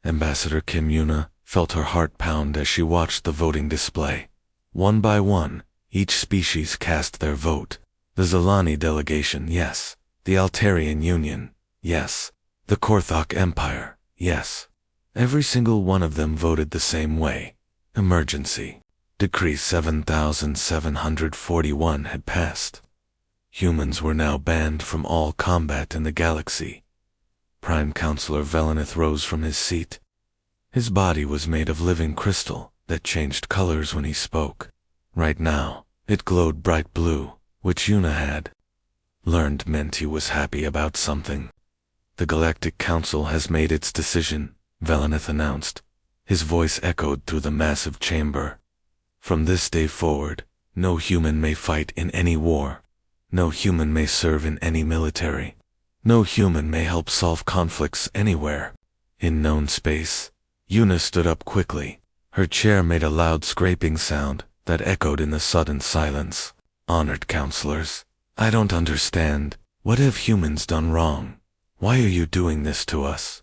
Ambassador Kim Yuna felt her heart pound as she watched the voting display. One by one, each species cast their vote. The Zilani delegation, yes. The Altarian Union, yes. The Korthok Empire, yes. Every single one of them voted the same way. Emergency. Decree 7741 had passed. Humans were now banned from all combat in the galaxy. Prime Counselor Velenith rose from his seat. His body was made of living crystal that changed colors when he spoke. Right now, it glowed bright blue, which Yuna had learned meant he was happy about something. The Galactic Council has made its decision, Velenith announced. His voice echoed through the massive chamber. From this day forward, no human may fight in any war. No human may serve in any military. No human may help solve conflicts anywhere. In known space, Yuna stood up quickly. Her chair made a loud scraping sound that echoed in the sudden silence. Honored counselors, I don't understand. What have humans done wrong? Why are you doing this to us?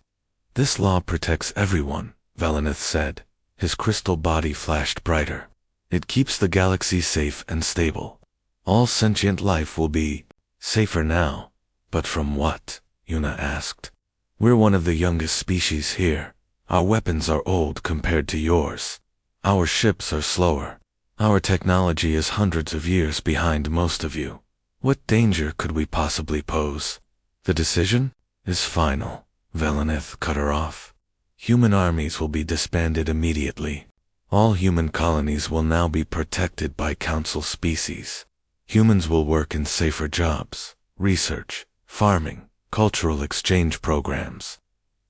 This law protects everyone, Velenith said. His crystal body flashed brighter. It keeps the galaxy safe and stable. All sentient life will be safer now. But from what? Yuna asked. We're one of the youngest species here. Our weapons are old compared to yours. Our ships are slower. Our technology is hundreds of years behind most of you. What danger could we possibly pose? The decision is final. Velenith cut her off. Human armies will be disbanded immediately. All human colonies will now be protected by council species. Humans will work in safer jobs, research, farming, cultural exchange programs.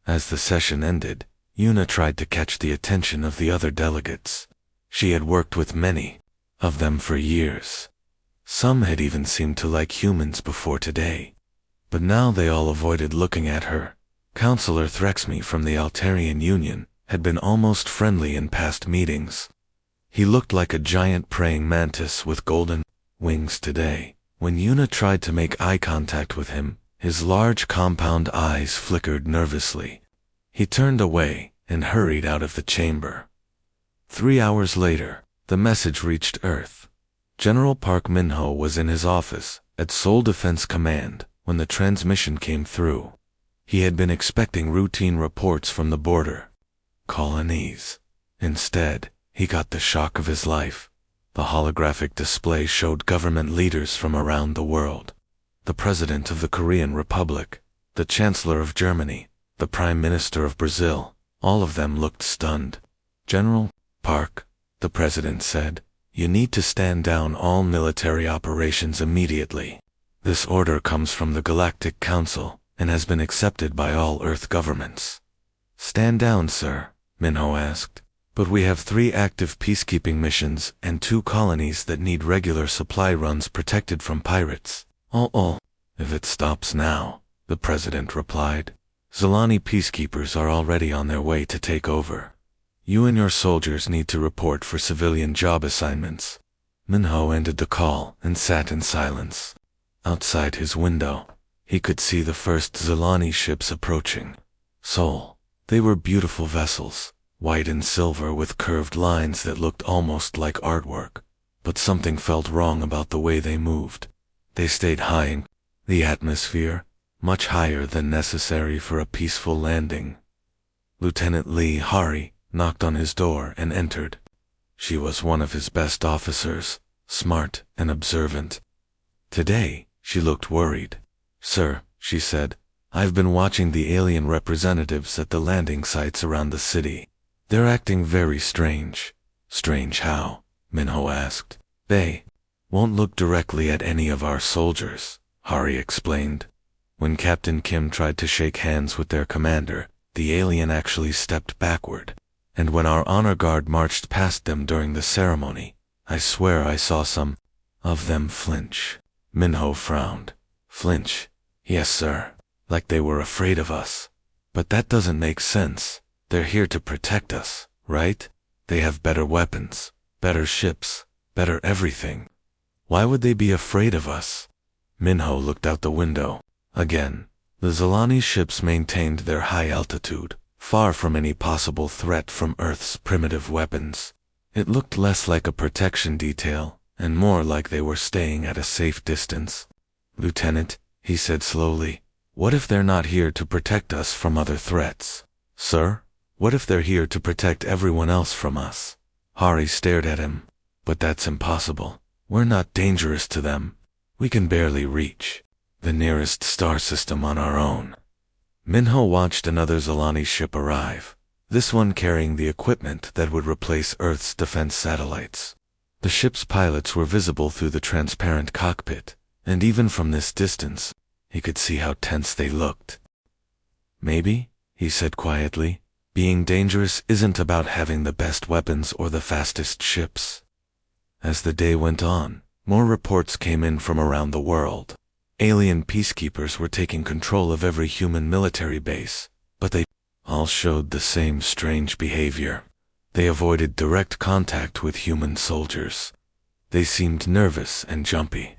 As the session ended, Yuna tried to catch the attention of the other delegates. She had worked with many of them for years. Some had even seemed to like humans before today. But now they all avoided looking at her. Counselor Threxme from the Altarian Union had been almost friendly in past meetings. He looked like a giant praying mantis with golden wings today. When Yuna tried to make eye contact with him, his large compound eyes flickered nervously. He turned away and hurried out of the chamber. 3 hours later, the message reached Earth. General Park Minho was in his office at Seoul Defense Command when the transmission came through. He had been expecting routine reports from the border colonies. Instead, he got the shock of his life. The holographic display showed government leaders from around the world. The President of the Korean Republic, the Chancellor of Germany, the Prime Minister of Brazil, all of them looked stunned. General Park, the President said, you need to stand down all military operations immediately. This order comes from the Galactic Council and has been accepted by all Earth governments. Stand down, sir, Minho asked. But we have 3 active peacekeeping missions and 2 colonies that need regular supply runs protected from pirates. If it stops now, the President replied. Zilani peacekeepers are already on their way to take over. You and your soldiers need to report for civilian job assignments. Minho ended the call and sat in silence. Outside his window, he could see the first Zilani ships approaching Seoul. They were beautiful vessels, white and silver with curved lines that looked almost like artwork. But something felt wrong about the way they moved. They stayed high in the atmosphere, much higher than necessary for a peaceful landing. Lieutenant Lee Hari knocked on his door and entered. She was one of his best officers, smart and observant. Today, she looked worried. Sir, she said, I've been watching the alien representatives at the landing sites around the city. They're acting very strange. Strange how? Minho asked. They won't look directly at any of our soldiers, Hari explained. When Captain Kim tried to shake hands with their commander, the alien actually stepped backward. And when our honor guard marched past them during the ceremony, I swear I saw some of them flinch. Minho frowned. Flinch? Yes, sir. Like they were afraid of us. But that doesn't make sense. They're here to protect us, right? They have better weapons, better ships, better everything. Why would they be afraid of us? Minho looked out the window. Again, the Zilani ships maintained their high altitude, far from any possible threat from Earth's primitive weapons. It looked less like a protection detail, and more like they were staying at a safe distance. "Lieutenant," he said slowly, "what if they're not here to protect us from other threats?" "Sir? What if they're here to protect everyone else from us?" Hari stared at him. "But that's impossible. We're not dangerous to them. We can barely reach the nearest star system on our own." Minho watched another Zalani ship arrive, this one carrying the equipment that would replace Earth's defense satellites. The ship's pilots were visible through the transparent cockpit, and even from this distance, he could see how tense they looked. "Maybe," he said quietly, "being dangerous isn't about having the best weapons or the fastest ships." As the day went on, more reports came in from around the world. Alien peacekeepers were taking control of every human military base, but they all showed the same strange behavior. They avoided direct contact with human soldiers. They seemed nervous and jumpy.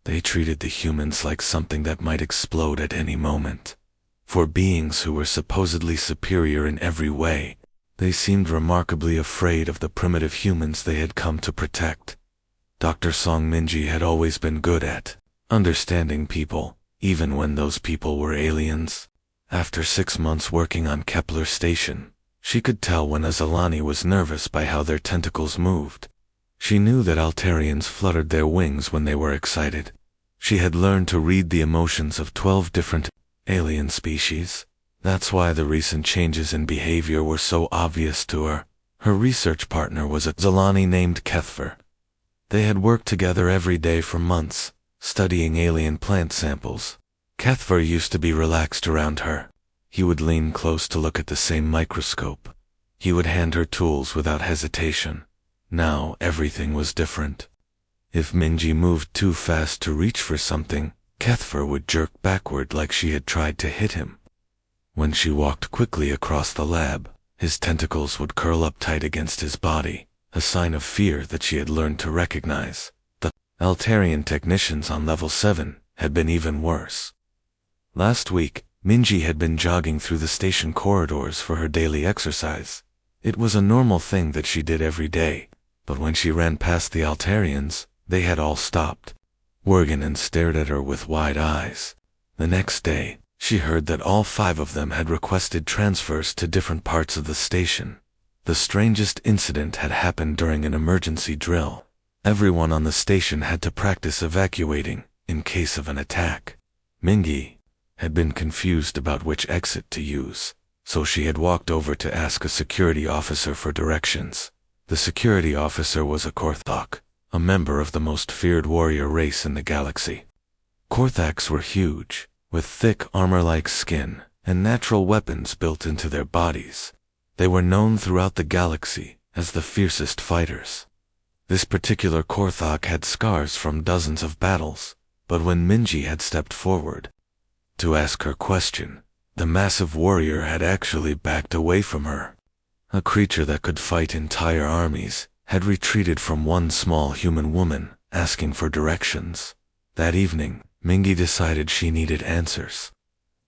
They treated the humans like something that might explode at any moment. For beings who were supposedly superior in every way, they seemed remarkably afraid of the primitive humans they had come to protect. Dr. Song Minji had always been good at understanding people, even when those people were aliens. After 6 months working on Kepler Station, she could tell when a Zalani was nervous by how their tentacles moved. She knew that Altarians fluttered their wings when they were excited. She had learned to read the emotions of 12 different alien species. That's why the recent changes in behavior were so obvious to her. Her research partner was a Zalani named Kethver. They had worked together every day for months, studying alien plant samples. Kethver used to be relaxed around her. He would lean close to look at the same microscope. He would hand her tools without hesitation. Now everything was different. If Minji moved too fast to reach for something, Kethver would jerk backward like she had tried to hit him. When she walked quickly across the lab, his tentacles would curl up tight against his body, a sign of fear that she had learned to recognize. The Altarian technicians on level 7 had been even worse. Last week, Minji had been jogging through the station corridors for her daily exercise. It was a normal thing that she did every day, but when she ran past the Altarians, they had all stopped. Worgen stared at her with wide eyes. The next day, she heard that all 5 of them had requested transfers to different parts of the station. The strangest incident had happened during an emergency drill. Everyone on the station had to practice evacuating in case of an attack. Mingi had been confused about which exit to use, so she had walked over to ask a security officer for directions. The security officer was a Korthak, a member of the most feared warrior race in the galaxy. Korthaks were huge, with thick armor-like skin and natural weapons built into their bodies. They were known throughout the galaxy as the fiercest fighters. This particular Korthak had scars from dozens of battles, but when Minji had stepped forward to ask her question, the massive warrior had actually backed away from her. A creature that could fight entire armies had retreated from one small human woman asking for directions. That evening, Mingi decided she needed answers.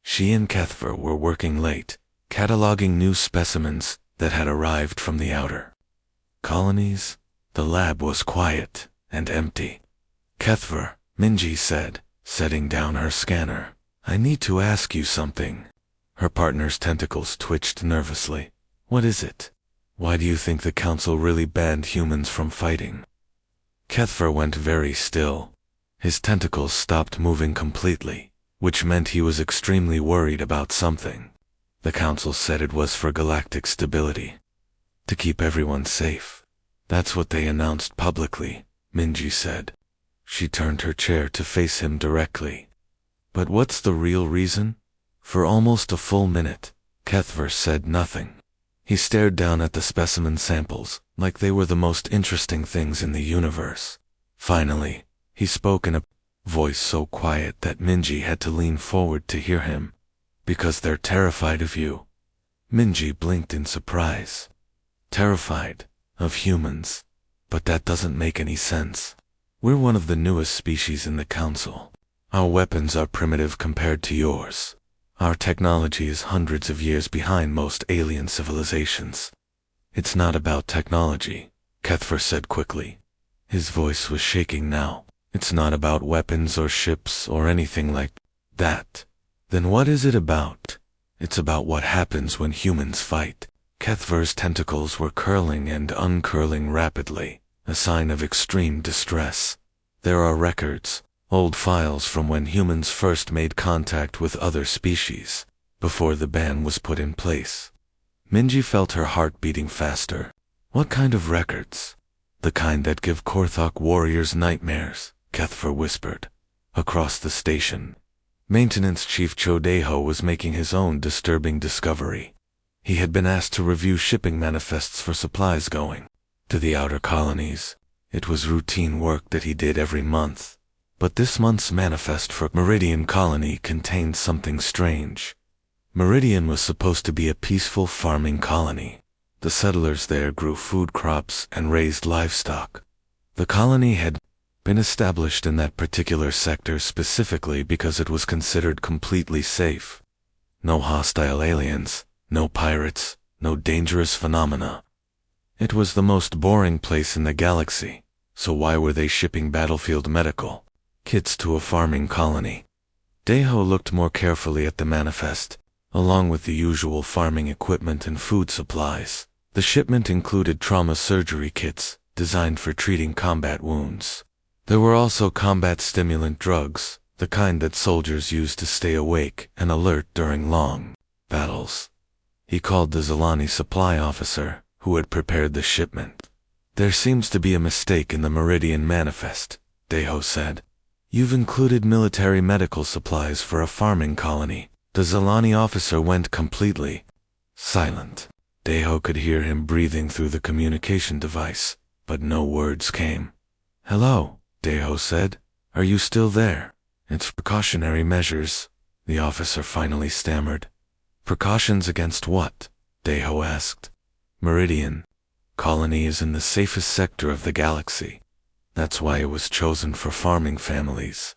She and Kethver were working late, cataloging new specimens that had arrived from the outer colonies. The lab was quiet and empty. "Kethver," Minji said, setting down her scanner, "I need to ask you something." Her partner's tentacles twitched nervously. "What is it? Why do you think the council really banned humans from fighting?" Kethver went very still. His tentacles stopped moving completely, which meant he was extremely worried about something. The council said it was for galactic stability, to keep everyone safe. That's what they announced publicly, Minji said. She turned her chair to face him directly. "But what's the real reason?" For almost a full minute, Kethver said nothing. He stared down at the specimen samples, like they were the most interesting things in the universe. Finally, he spoke in a voice so quiet that Minji had to lean forward to hear him. "Because they're terrified of you." Minji blinked in surprise. "Terrified of humans? But that doesn't make any sense. We're one of the newest species in the council. Our weapons are primitive compared to yours. Our technology is hundreds of years behind most alien civilizations. It's not about technology, Kethfer said quickly. His voice was shaking now. It's not about weapons or ships or anything like that. Then what is it about? It's about what happens when humans fight. Kethver's tentacles were curling and uncurling rapidly, a sign of extreme distress. There are records, old files from when humans first made contact with other species, before the ban was put in place. Minji felt her heart beating faster. What kind of records? The kind that give Korthok warriors nightmares, Kethfer whispered. Across the station, Maintenance Chief Chodeho was making his own disturbing discovery. He had been asked to review shipping manifests for supplies going to the outer colonies. It was routine work that he did every month. But this month's manifest for Meridian Colony contained something strange. Meridian was supposed to be a peaceful farming colony. The settlers there grew food crops and raised livestock. The colony had been established in that particular sector specifically because it was considered completely safe. No hostile aliens, no pirates, no dangerous phenomena. It was the most boring place in the galaxy, so why were they shipping battlefield medical kits to a farming colony? Deho looked more carefully at the manifest, along with the usual farming equipment and food supplies. The shipment included trauma surgery kits, designed for treating combat wounds. There were also combat stimulant drugs, the kind that soldiers use to stay awake and alert during long battles. He called the Zalani supply officer, who had prepared the shipment. There seems to be a mistake in the Meridian Manifest, Deho said. You've included military medical supplies for a farming colony. The Zalani officer went completely silent. Deho could hear him breathing through the communication device, but no words came. Hello, Deho said. Are you still there? It's precautionary measures, the officer finally stammered. Precautions against what? Deho asked. Meridian Colony is in the safest sector of the galaxy. That's why it was chosen for farming families.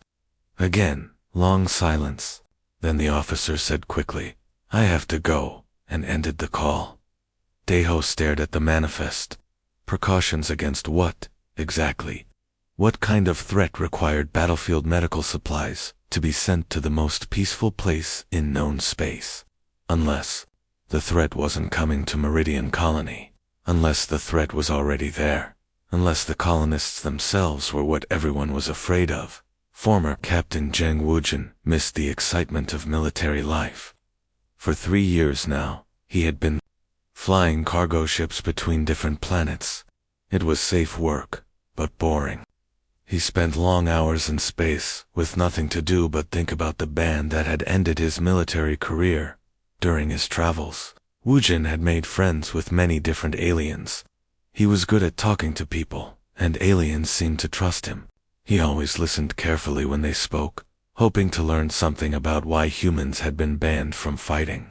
Again, long silence. Then the officer said quickly, I have to go, and ended the call. Deho stared at the manifest. Precautions against what, exactly? What kind of threat required battlefield medical supplies to be sent to the most peaceful place in known space? Unless the threat wasn't coming to Meridian Colony. Unless the threat was already there. Unless the colonists themselves were what everyone was afraid of. Former Captain Zheng Wujin missed the excitement of military life. For 3 years now, he had been flying cargo ships between different planets. It was safe work, but boring. He spent long hours in space, with nothing to do but think about the ban that had ended his military career. During his travels, Wujin had made friends with many different aliens. He was good at talking to people, and aliens seemed to trust him. He always listened carefully when they spoke, hoping to learn something about why humans had been banned from fighting.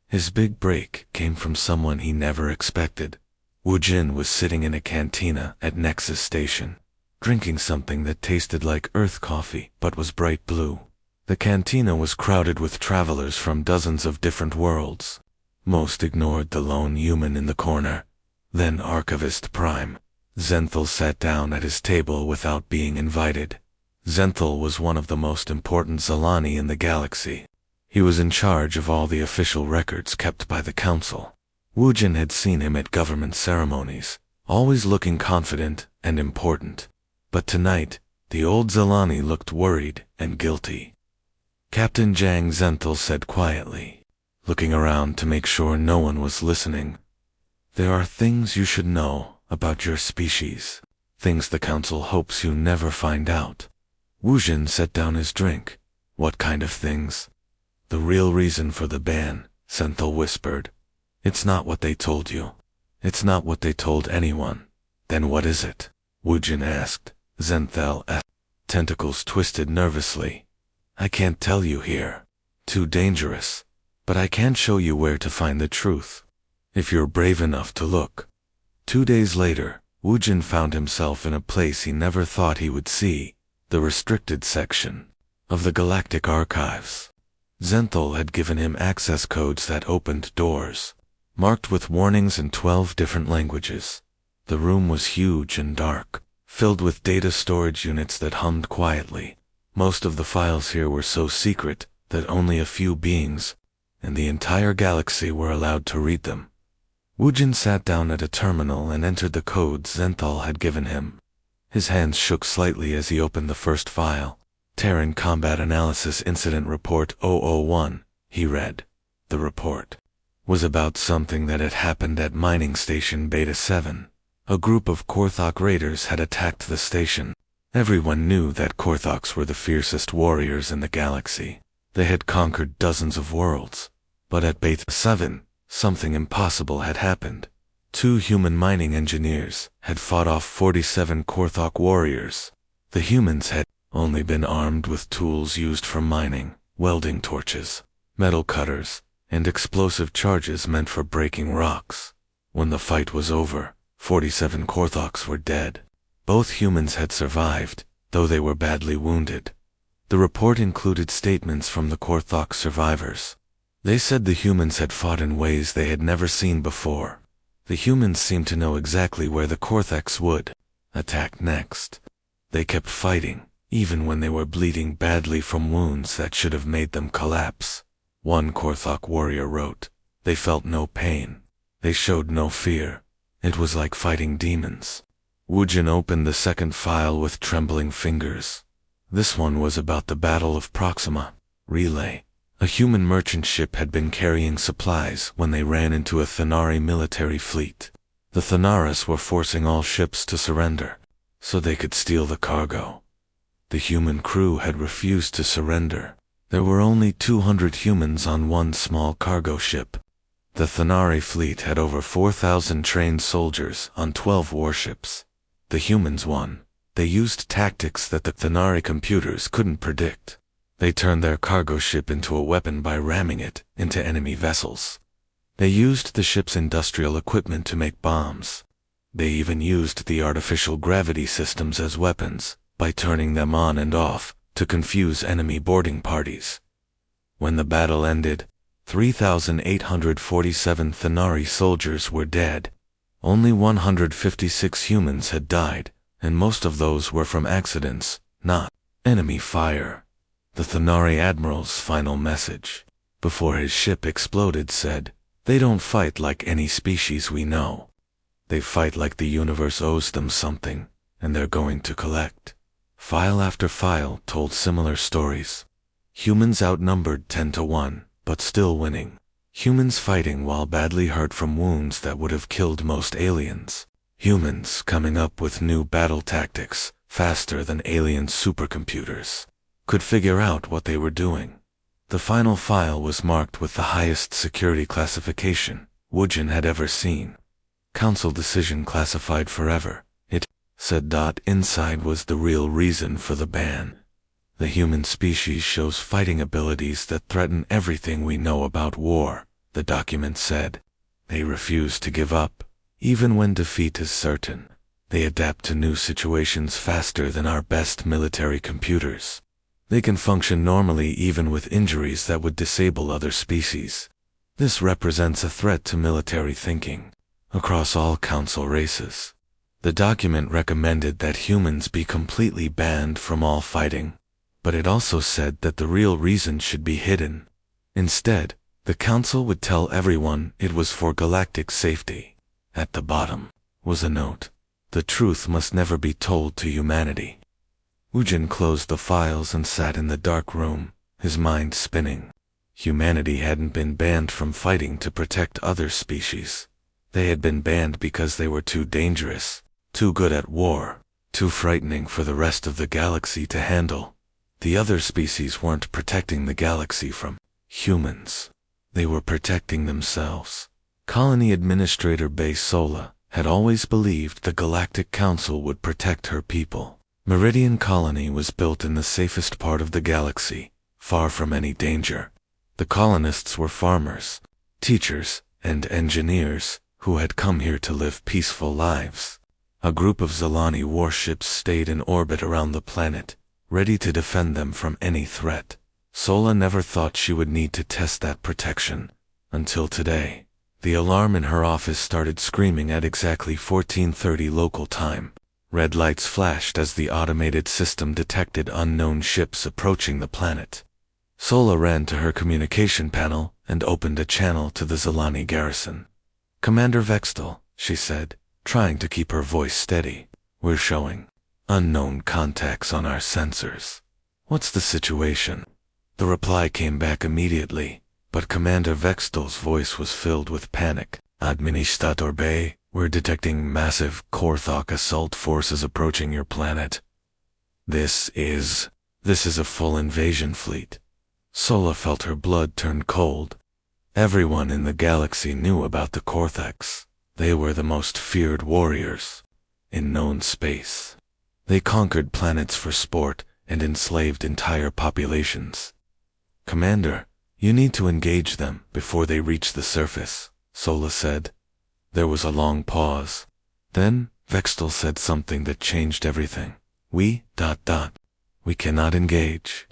His big break came from someone he never expected. Wujin was sitting in a cantina at Nexus Station, drinking something that tasted like Earth coffee but was bright blue. The cantina was crowded with travelers from dozens of different worlds. Most ignored the lone human in the corner. Then Archivist Prime Zenthal sat down at his table without being invited. Zenthal was one of the most important Zalani in the galaxy. He was in charge of all the official records kept by the Council. Wujin had seen him at government ceremonies, always looking confident and important. But tonight, the old Zalani looked worried and guilty. Captain Zhang Zenthal said quietly, looking around to make sure no one was listening. There are things you should know about your species. Things the Council hopes you never find out. Wujin set down his drink. What kind of things? The real reason for the ban, Zenthal whispered. It's not what they told you. It's not what they told anyone. Then what is it? Wujin asked. Zenthal asked. Tentacles twisted nervously. I can't tell you here. Too dangerous. But I can show you where to find the truth. If you're brave enough to look. 2 days later, Wujin found himself in a place he never thought he would see, the restricted section of the Galactic Archives. Zenthal had given him access codes that opened doors, marked with warnings in 12 different languages. The room was huge and dark, filled with data storage units that hummed quietly. Most of the files here were so secret that only a few beings in the entire galaxy were allowed to read them. Wujin sat down at a terminal and entered the codes Zenthal had given him. His hands shook slightly as he opened the first file. Terran Combat Analysis Incident Report 001, he read. The report was about something that had happened at Mining Station Beta 7. A group of Korthok raiders had attacked the station. Everyone knew that Korthoks were the fiercest warriors in the galaxy. They had conquered dozens of worlds. But at Beta 7, something impossible had happened. 2 human mining engineers had fought off 47 Korthok warriors. The humans had only been armed with tools used for mining, welding torches, metal cutters, and explosive charges meant for breaking rocks. When the fight was over, 47 Korthoks were dead. Both humans had survived, though they were badly wounded. The report included statements from the Korthok survivors. They said the humans had fought in ways they had never seen before. The humans seemed to know exactly where the Korthoks would attack next. They kept fighting, even when they were bleeding badly from wounds that should have made them collapse. One Korthok warrior wrote, "They felt no pain. They showed no fear. It was like fighting demons." Wujin opened the second file with trembling fingers. This one was about the Battle of Proxima. Relay. A human merchant ship had been carrying supplies when they ran into a Thanari military fleet. The Thanaras were forcing all ships to surrender, so they could steal the cargo. The human crew had refused to surrender. There were only 200 humans on one small cargo ship. The Thanari fleet had over 4,000 trained soldiers on 12 warships. The humans won. They used tactics that the Thanari computers couldn't predict. They turned their cargo ship into a weapon by ramming it into enemy vessels. They used the ship's industrial equipment to make bombs. They even used the artificial gravity systems as weapons by turning them on and off to confuse enemy boarding parties. When the battle ended, 3,847 Thanari soldiers were dead. Only 156 humans had died, and most of those were from accidents, not enemy fire. The Thanari admiral's final message, before his ship exploded, said, "They don't fight like any species we know. They fight like the universe owes them something, and they're going to collect." File after file told similar stories. Humans outnumbered 10 to 1, but still winning. Humans fighting while badly hurt from wounds that would have killed most aliens. Humans coming up with new battle tactics, faster than alien supercomputers could figure out what they were doing. The final file was marked with the highest security classification Wujin had ever seen. Council decision classified forever, it said. Inside was the real reason for the ban. The human species shows fighting abilities that threaten everything we know about war, the document said. They refuse to give up, even when defeat is certain. They adapt to new situations faster than our best military computers. They can function normally even with injuries that would disable other species. This represents a threat to military thinking across all council races. The document recommended that humans be completely banned from all fighting, but it also said that the real reason should be hidden. Instead, the council would tell everyone it was for galactic safety. At the bottom was a note: "The truth must never be told to humanity." Wujin closed the files and sat in the dark room, his mind spinning. Humanity hadn't been banned from fighting to protect other species. They had been banned because they were too dangerous, too good at war, too frightening for the rest of the galaxy to handle. The other species weren't protecting the galaxy from humans. They were protecting themselves. Colony Administrator Bay Sola had always believed the Galactic Council would protect her people. Meridian Colony was built in the safest part of the galaxy, far from any danger. The colonists were farmers, teachers, and engineers who had come here to live peaceful lives. A group of Zalani warships stayed in orbit around the planet, ready to defend them from any threat. Sola never thought she would need to test that protection. Until today. The alarm in her office started screaming at exactly 14:30 local time. Red lights flashed as the automated system detected unknown ships approaching the planet. Sola ran to her communication panel and opened a channel to the Zalani garrison. "Commander Vextel," she said, trying to keep her voice steady, "we're showing unknown contacts on our sensors. What's the situation?" The reply came back immediately, but Commander Vextel's voice was filled with panic. "Administrator Bay, we're detecting massive Korthok assault forces approaching your planet. This is a full invasion fleet." Sola felt her blood turn cold. Everyone in the galaxy knew about the Korthoks. They were the most feared warriors in known space. They conquered planets for sport and enslaved entire populations. "Commander, you need to engage them before they reach the surface," Sola said. There was a long pause. Then, Vextel said something that changed everything. We cannot engage.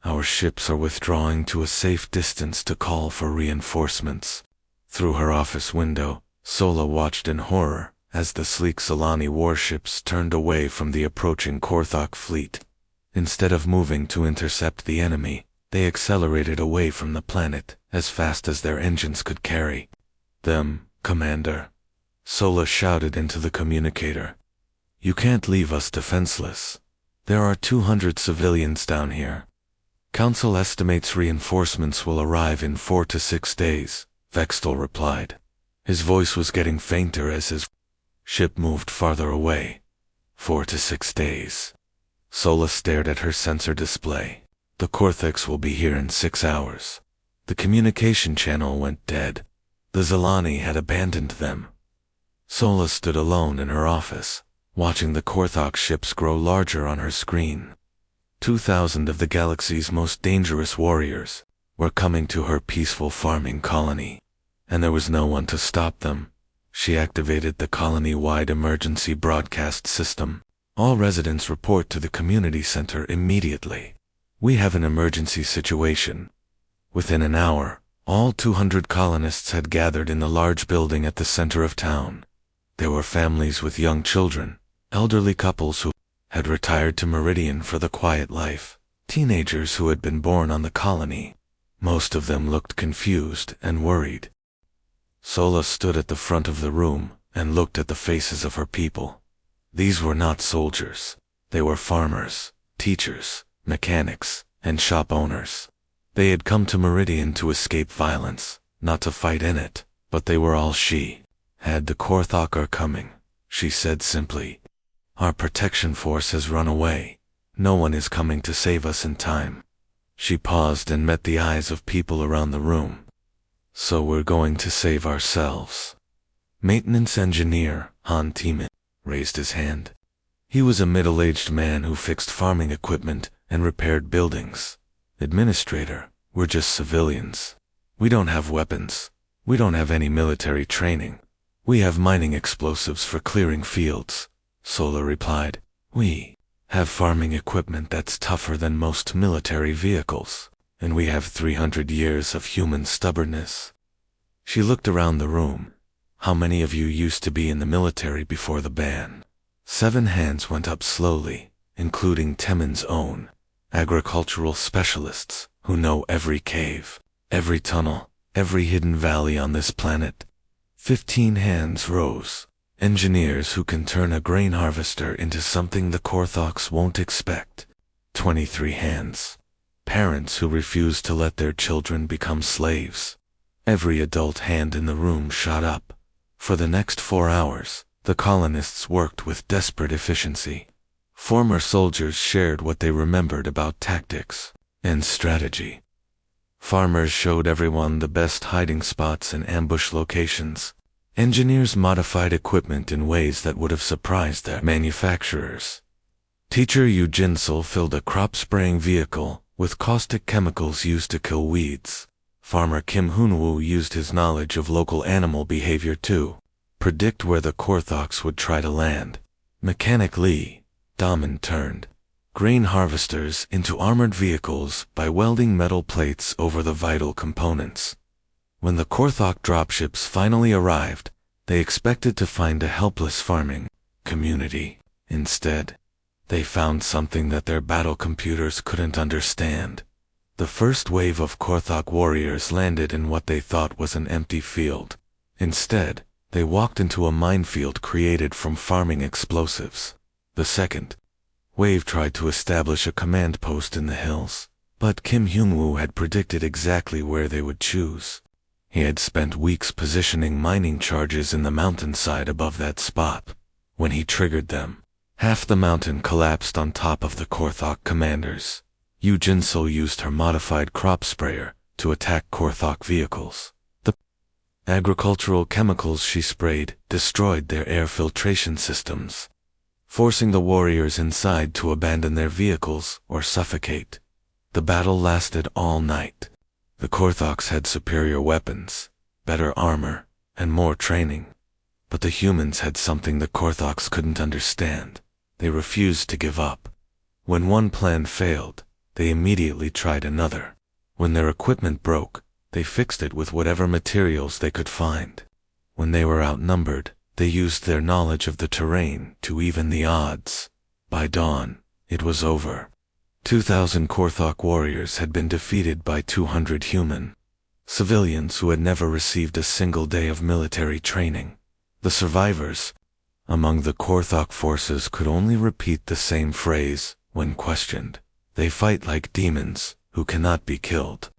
Our ships are withdrawing to a safe distance to call for reinforcements." Through her office window, Sola watched in horror as the sleek Zalani warships turned away from the approaching Korthok fleet. Instead of moving to intercept the enemy, they accelerated away from the planet as fast as their engines could carry them. "Commander," Sola shouted into the communicator, "you can't leave us defenseless. There are 200 civilians down here. Council estimates reinforcements will arrive in 4 to 6 days, Vextel replied. His voice was getting fainter as his ship moved farther away. 4 to 6 days. Sola stared at her sensor display. The Korthoks will be here in 6 hours. The communication channel went dead. The Zalani had abandoned them. Sola stood alone in her office, watching the Korthok ships grow larger on her screen. 2,000 of the galaxy's most dangerous warriors were coming to her peaceful farming colony, and there was no one to stop them. She activated the colony-wide emergency broadcast system. "All residents report to the community center immediately. We have an emergency situation." Within an hour, all 200 colonists had gathered in the large building at the center of town. There were families with young children, elderly couples who had retired to Meridian for the quiet life, teenagers who had been born on the colony. Most of them looked confused and worried. Sola stood at the front of the room and looked at the faces of her people. These were not soldiers. They were farmers, teachers, mechanics, and shop owners. They had come to Meridian to escape violence, not to fight in it, but they were all she. "Had the Korthok are coming," she said simply. "Our protection force has run away. No one is coming to save us in time." She paused and met the eyes of people around the room. "So we're going to save ourselves." Maintenance engineer Han Tiemann raised his hand. He was a middle-aged man who fixed farming equipment and repaired buildings. "Administrator, we're just civilians. We don't have weapons. We don't have any military training. We have mining explosives for clearing fields," Sola replied. "We have farming equipment that's tougher than most military vehicles, and we have 300 years of human stubbornness." She looked around the room. "How many of you used to be in the military before the ban?" 7 hands went up slowly, including Temmin's own. Agricultural specialists who know every cave, every tunnel, every hidden valley on this planet. 15 hands rose. Engineers who can turn a grain harvester into something the Korthoks won't expect. 23 hands. Parents who refuse to let their children become slaves. Every adult hand in the room shot up. For the next 4 hours, the colonists worked with desperate efficiency. Former soldiers shared what they remembered about tactics and strategy. Farmers showed everyone the best hiding spots and ambush locations. Engineers modified equipment in ways that would have surprised their manufacturers. Teacher Yu Jinsel filled a crop-spraying vehicle with caustic chemicals used to kill weeds. Farmer Kim Hoonwoo used his knowledge of local animal behavior to predict where the Korthoks would try to land. Mechanic Lee Daman turned grain harvesters into armored vehicles by welding metal plates over the vital components. When the Korthok dropships finally arrived, they expected to find a helpless farming community. Instead, they found something that their battle computers couldn't understand. The first wave of Korthok warriors landed in what they thought was an empty field. Instead, they walked into a minefield created from farming explosives. The second wave tried to establish a command post in the hills, but Kim Hyung-woo had predicted exactly where they would choose. He had spent weeks positioning mining charges in the mountainside above that spot. When he triggered them, half the mountain collapsed on top of the Korthok commanders. Yu Jin-sul used her modified crop sprayer to attack Korthok vehicles. The agricultural chemicals she sprayed destroyed their air filtration systems, forcing the warriors inside to abandon their vehicles or suffocate. The battle lasted all night. The Korthoks had superior weapons, better armor, and more training. But the humans had something the Korthoks couldn't understand. They refused to give up. When one plan failed, they immediately tried another. When their equipment broke, they fixed it with whatever materials they could find. When they were outnumbered, they used their knowledge of the terrain to even the odds. By dawn, it was over. 2,000 Korthok warriors had been defeated by 200 human civilians who had never received a single day of military training. The survivors among the Korthok forces could only repeat the same phrase when questioned. They fight like demons who cannot be killed.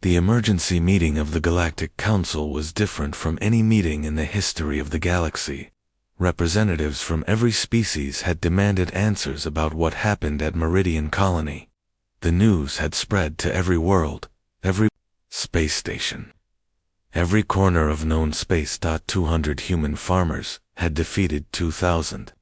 The emergency meeting of the Galactic Council was different from any meeting in the history of the galaxy. Representatives from every species had demanded answers about what happened at Meridian Colony. The news had spread to every world, every space station. Every corner of known space. 200 human farmers had defeated 2,000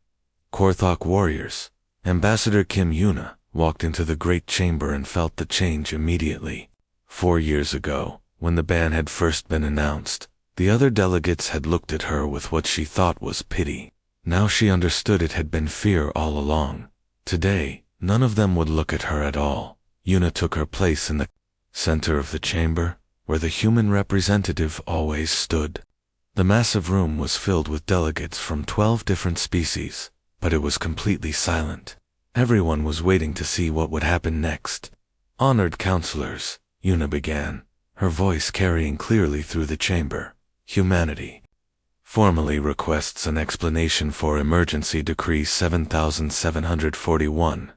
Korthok warriors. Ambassador Kim Yuna walked into the Great Chamber and felt the change immediately. 4 years ago, when the ban had first been announced, the other delegates had looked at her with what she thought was pity. Now she understood it had been fear all along. Today, none of them would look at her at all. Yuna took her place in the center of the chamber, where the human representative always stood. The massive room was filled with delegates from 12 different species, but it was completely silent. Everyone was waiting to see what would happen next. Honored counselors, Yuna began, her voice carrying clearly through the chamber. Humanity formally requests an explanation for Emergency Decree 7741.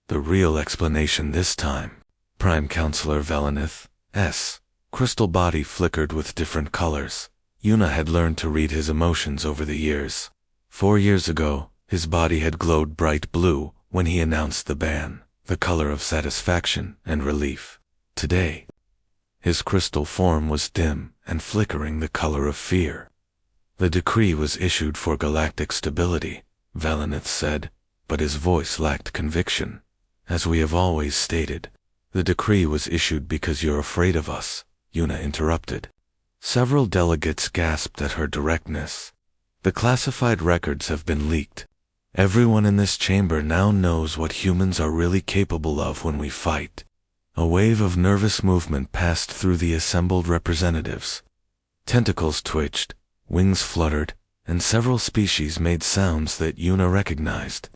The real explanation this time. Prime Counselor Velenith's crystal body flickered with different colors. Yuna had learned to read his emotions over the years. 4 years ago, his body had glowed bright blue when he announced the ban, the color of satisfaction and relief. Today, his crystal form was dim and flickering the color of fear. The decree was issued for galactic stability, Velenith said, but his voice lacked conviction. As we have always stated, the decree was issued because you're afraid of us, Yuna interrupted. Several delegates gasped at her directness. The classified records have been leaked. Everyone in this chamber now knows what humans are really capable of when we fight. A wave of nervous movement passed through the assembled representatives. Tentacles twitched, wings fluttered, and several species made sounds that Yuna recognized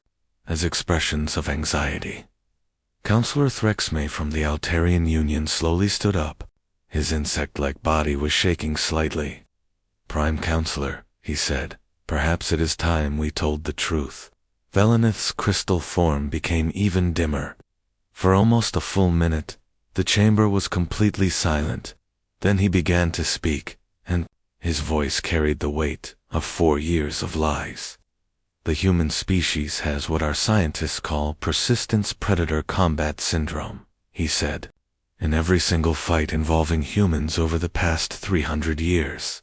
as expressions of anxiety. Counselor Threxme from the Altarian Union slowly stood up. His insect-like body was shaking slightly. Prime Counselor, he said, perhaps it is time we told the truth. Velenith's crystal form became even dimmer. For almost a full minute, the chamber was completely silent. Then he began to speak, and his voice carried the weight of 4 years of lies. The human species has what our scientists call persistence predator combat syndrome, he said. In every single fight involving humans over the past 300 years,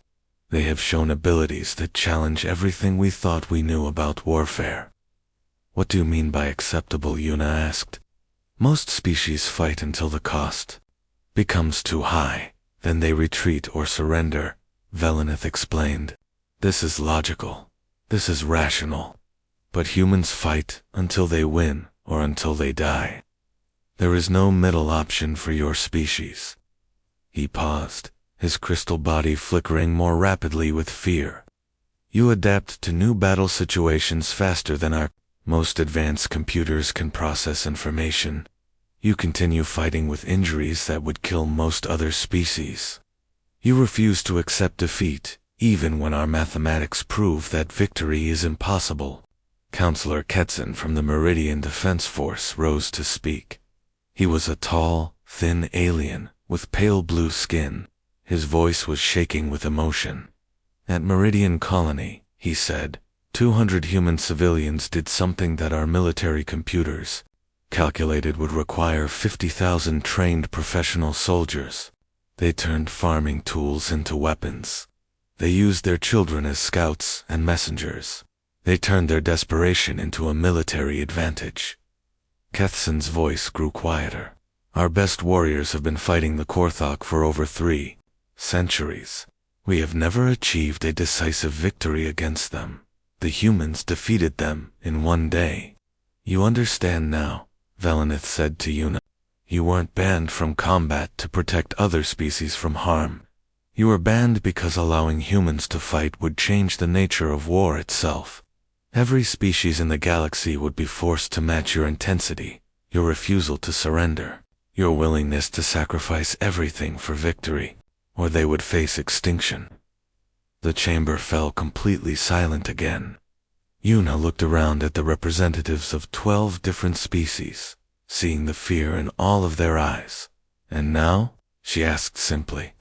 they have shown abilities that challenge everything we thought we knew about warfare. What do you mean by acceptable? Yuna asked. Most species fight until the cost becomes too high. Then they retreat or surrender, Velenith explained. This is logical. This is rational. But humans fight until they win, or until they die. There is no middle option for your species." He paused, his crystal body flickering more rapidly with fear. "You adapt to new battle situations faster than our most advanced computers can process information. You continue fighting with injuries that would kill most other species. You refuse to accept defeat, even when our mathematics prove that victory is impossible." Counselor Ketson from the Meridian Defense Force rose to speak. He was a tall, thin alien with pale blue skin. His voice was shaking with emotion. "At Meridian Colony," he said, 200 human civilians did something that our military computers calculated would require 50,000 trained professional soldiers. They turned farming tools into weapons. They used their children as scouts and messengers. They turned their desperation into a military advantage. Kethson's voice grew quieter. "Our best warriors have been fighting the Korthok for over 3 centuries. We have never achieved a decisive victory against them. The humans defeated them in one day." "You understand now," Velenith said to Yuna. "You weren't banned from combat to protect other species from harm. You were banned because allowing humans to fight would change the nature of war itself. Every species in the galaxy would be forced to match your intensity, your refusal to surrender, your willingness to sacrifice everything for victory, or they would face extinction." The chamber fell completely silent again. Yuna looked around at the representatives of 12 different species, seeing the fear in all of their eyes. "And now?" she asked simply.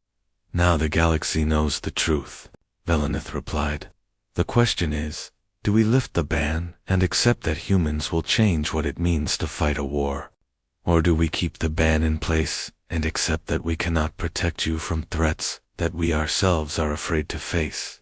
"Now the galaxy knows the truth," Velenith replied. "The question is, do we lift the ban and accept that humans will change what it means to fight a war? Or do we keep the ban in place and accept that we cannot protect you from threats that we ourselves are afraid to face?"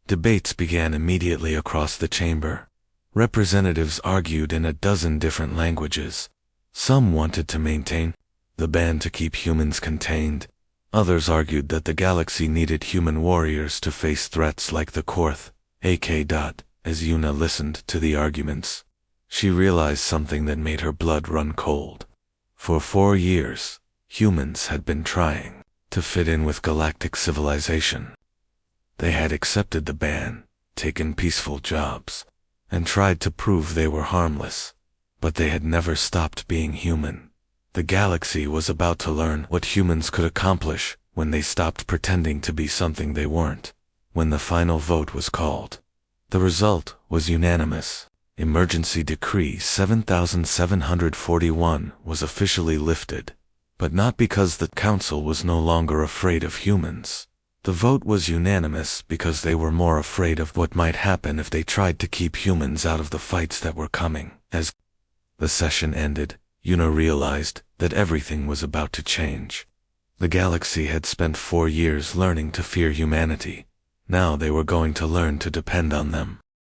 Debates began immediately across the chamber. Representatives argued in a dozen different languages. Some wanted to maintain the ban to keep humans contained. Others argued that the galaxy needed human warriors to face threats like the Korth, AK. As Yuna listened to the arguments, she realized something that made her blood run cold. For 4 years, humans had been trying to fit in with galactic civilization. They had accepted the ban, taken peaceful jobs, and tried to prove they were harmless, but they had never stopped being human. The galaxy was about to learn what humans could accomplish when they stopped pretending to be something they weren't. When the final vote was called, the result was unanimous. Emergency Decree 7741 was officially lifted, but not because the council was no longer afraid of humans. The vote was unanimous because they were more afraid of what might happen if they tried to keep humans out of the fights that were coming. As the session ended, Yuna realized that everything was about to change. The galaxy had spent 4 years learning to fear humanity. Now they were going to learn to depend on them.